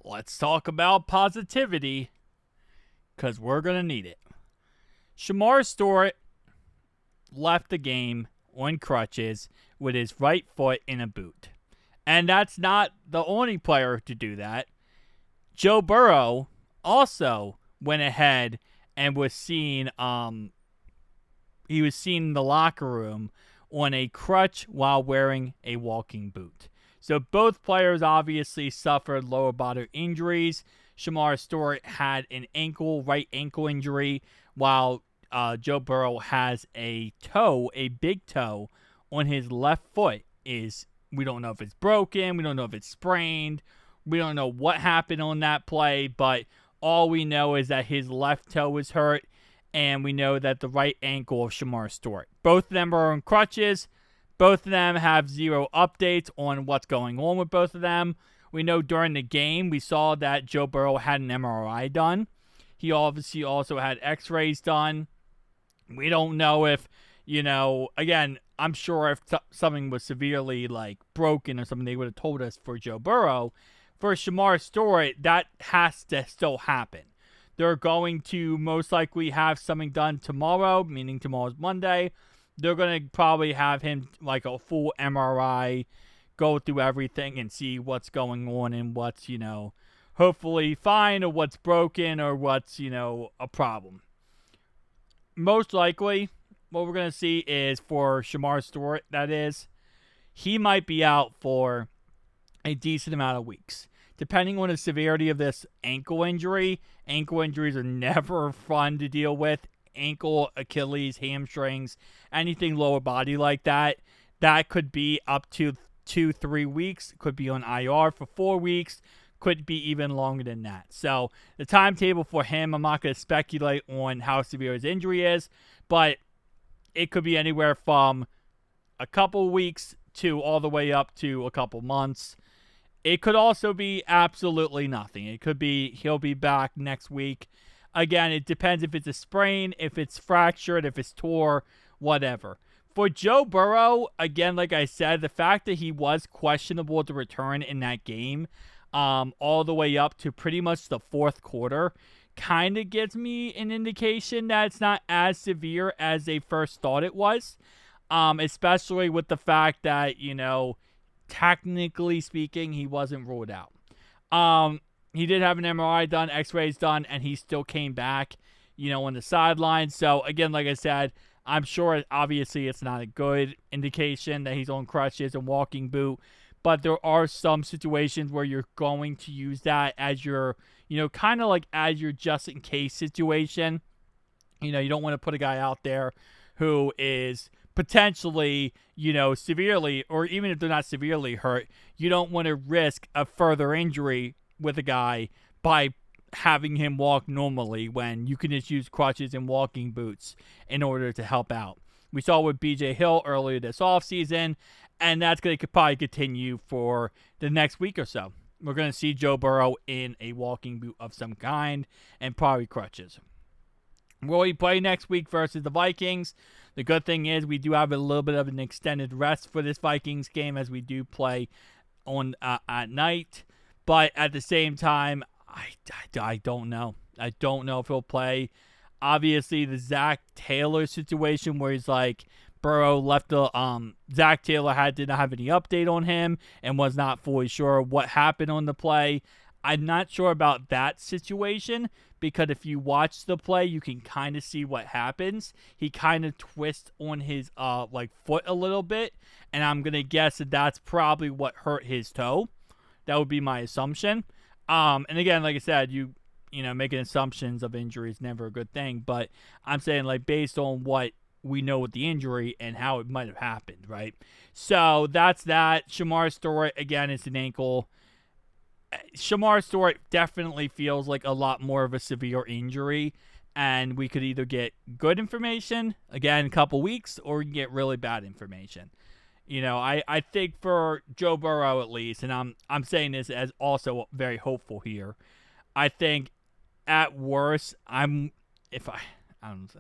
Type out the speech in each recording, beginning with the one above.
let's talk about positivity, because we're going to need it. Shemar Stewart left the game on crutches with his right foot in a boot. And that's not the only player to do that. Joe Burrow also went ahead and was seen he was seen in the locker room on a crutch while wearing a walking boot. So both players obviously suffered lower body injuries. Shemar Stewart had an right ankle injury, while Joe Burrow has a big toe on his left foot. We don't know if it's broken, we don't know if it's sprained, we don't know what happened on that play, but all we know is that his left toe was hurt, and we know that the right ankle of Shemar Stewart. Both of them are on crutches. Both of them have zero updates on what's going on with both of them. We know during the game, we saw that Joe Burrow had an MRI done. He obviously also had x-rays done. We don't know if, again, I'm sure if something was severely, broken or something, they would have told us for Joe Burrow. For Shemar Stewart, that has to still happen. They're going to most likely have something done tomorrow, meaning tomorrow's Monday. They're going to probably have him, a full MRI, go through everything and see what's going on and what's, hopefully fine, or what's broken, or what's, a problem. Most likely, what we're going to see is for Shemar Stewart, that is, he might be out for a decent amount of weeks. Depending on the severity of this ankle injury, ankle injuries are never fun to deal with. Ankle, Achilles, hamstrings, anything lower body like that, that could be up to 2-3 weeks. Could be on IR for 4 weeks. Could be even longer than that. So the timetable for him, I'm not going to speculate on how severe his injury is, but it could be anywhere from a couple weeks to all the way up to a couple months. It could also be absolutely nothing. It could be he'll be back next week. Again, it depends if it's a sprain, if it's fractured, if it's tore, whatever. For Joe Burrow, again, like I said, the fact that he was questionable to return in that game, all the way up to pretty much the fourth quarter, kind of gives me an indication that it's not as severe as they first thought it was. Especially with the fact that, technically speaking, he wasn't ruled out. He did have an MRI done, x-rays done, and he still came back, on the sideline. So, again, like I said, I'm sure, obviously, it's not a good indication that he's on crutches and walking boot, but there are some situations where you're going to use that as your, kind of like as your just-in-case situation. You don't want to put a guy out there who is potentially, severely, or even if they're not severely hurt, you don't want to risk a further injury with a guy by having him walk normally when you can just use crutches and walking boots in order to help out. We saw with BJ Hill earlier this offseason, and that's going to probably continue for the next week or so. We're going to see Joe Burrow in a walking boot of some kind and probably crutches. Will he play next week versus the Vikings? The good thing is we do have a little bit of an extended rest for this Vikings game, as we do play on at night. But at the same time, I don't know. I don't know if he'll play. Obviously, the Zach Taylor situation where he's like, Burrow left the Zach Taylor did not have any update on him and was not fully sure what happened on the play. I'm not sure about that situation, because if you watch the play, you can kind of see what happens. He kind of twists on his foot a little bit, and I'm gonna guess that that's probably what hurt his toe. That would be my assumption. And again, like I said, making assumptions of injury is never a good thing, but I'm saying, based on what we know with the injury and how it might have happened, right? So that's that. Shemar Stewart, again, it's an ankle. Shemar Stewart definitely feels like a lot more of a severe injury, and we could either get good information, again, a couple weeks, or we can get really bad information. I think for Joe Burrow at least, and I'm saying this as also very hopeful here, I think at worst, I don't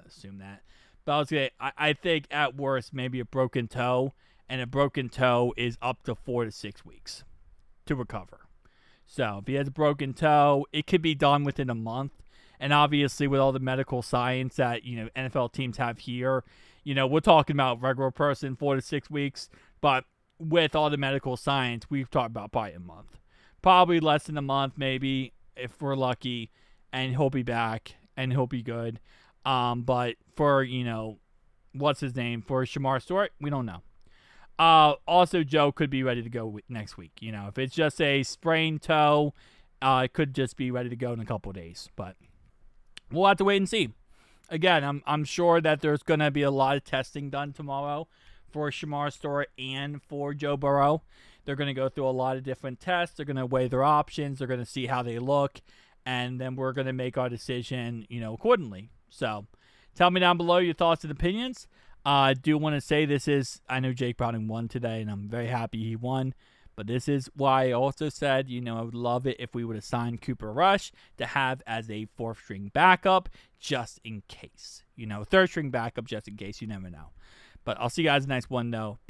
assume that, but I think at worst maybe a broken toe, and a broken toe is up to 4 to 6 weeks to recover. So if he has a broken toe, it could be done within a month. And obviously, with all the medical science that NFL teams have here, we're talking about regular person 4 to 6 weeks. But with all the medical science, we've talked about probably a month, probably less than a month, maybe if we're lucky. And he'll be back and he'll be good. But for what's his name, for Shemar Stewart, we don't know. Also, Joe could be ready to go next week. If it's just a sprained toe, it could just be ready to go in a couple of days. But we'll have to wait and see. Again, I'm sure that there's going to be a lot of testing done tomorrow for Shemar Stewart and for Joe Burrow. They're going to go through a lot of different tests. They're going to weigh their options. They're going to see how they look. And then we're going to make our decision, accordingly. So tell me down below your thoughts and opinions. I do want to say I know Jake Browning won today, and I'm very happy he won. But this is why I also said, I would love it if we would have signed Cooper Rush to have as a 4th-string backup just in case. 3rd-string backup just in case. You never know. But I'll see you guys in the next one, though.